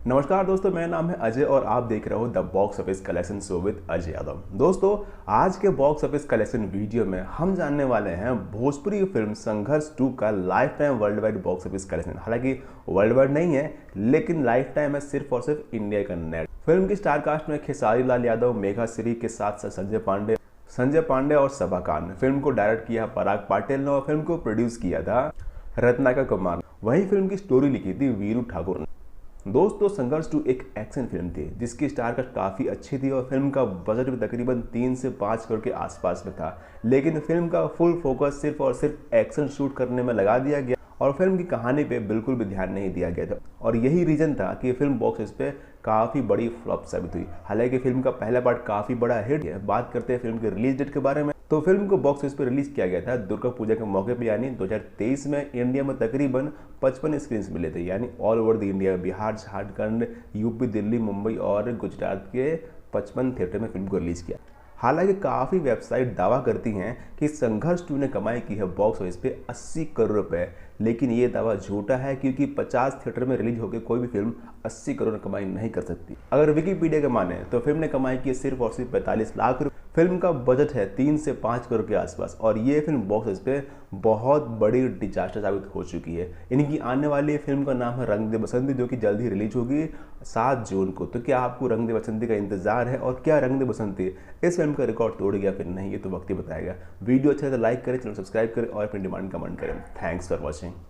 नमस्कार दोस्तों, मेरा नाम है अजय और आप देख रहे हो the box office collection show with Ajay Yadav. दोस्तों, आज के बॉक्स ऑफिस कलेक्शन वीडियो में हम जानने वाले हैं भोजपुरी फिल्म संघर्ष 2 का life time world wide box office collection. हालांकि वर्ल्ड वाइड नहीं है, लेकिन लाइफ टाइम है सिर्फ और सिर्फ इंडिया का नेट। फिल्म की स्टार कास्ट में खेसारी लाल यादव, मेघा श्री के साथ साथ संजय पांडे और सबा खान। फिल्म को डायरेक्ट किया पराग पाटिल ने और फिल्म को प्रोड्यूस किया था रत्नाकर कुमार। वहीं फिल्म की स्टोरी लिखी थी वीरू ठाकुर ने। दोस्तों, संघर्ष 2 एक एक्शन फिल्म थी जिसकी स्टार कास्ट काफ़ी अच्छी थी और फिल्म का बजट भी तकरीबन 3 से 5 करोड़ के आसपास में था। लेकिन फिल्म का फुल फोकस सिर्फ और सिर्फ एक्शन शूट करने में लगा दिया गया और फिल्म की कहानी पे बिल्कुल भी ध्यान नहीं दिया गया था और यही रीज़न था कि फिल्म बॉक्स ऑफिस पे काफ़ी बड़ी फ्लॉप साबित हुई। हालांकि फिल्म का पहला पार्ट काफ़ी बड़ा हिट है। बात करते हैं फिल्म के रिलीज डेट के बारे में, तो फिल्म को बॉक्स ऑफिस पे रिलीज किया गया था दुर्गा पूजा के मौके पे, यानी 2023 में। इंडिया में तकरीबन 55 स्क्रीन मिले थे, यानी all over the India, Bihar, Jharkhand, UP, Delhi, Mumbai और गुजरात के 55 थिएटर में फिल्म को रिलीज किया। हालांकि काफ़ी वेबसाइट दावा करती हैं कि संघर्ष 2 ने कमाई की है बॉक्स ऑफिस पे 80 करोड़ रुपए, लेकिन ये दावा झूठा है क्योंकि 50 थिएटर में रिलीज होकर कोई भी फिल्म 80 करोड़ कमाई नहीं कर सकती। अगर विकिपीडिया के माने तो फिल्म ने कमाई की सिर्फ और सिर्फ 45 लाख रुपए। फिल्म का बजट है 3 से 5 करोड़ के आसपास और ये फिल्म बॉक्स ऑफिस पे बहुत बड़ी डिजास्टर साबित हो चुकी है। इनकी आने वाली फिल्म का नाम है रंग दे बसंती, जो कि जल्द ही रिलीज होगी 7 जून को। तो क्या आपको रंग दे बसंती का इंतजार है और क्या रंग दे बसंती इस फिल्म का रिकॉर्ड तोड़ गया फिर नहीं, ये तो वक्त ही बताएगा। वीडियो अच्छा है तो लाइक करें, चैनल सब्सक्राइब करें और अपनी डिमांड कमेंट करें। Thanks for watching.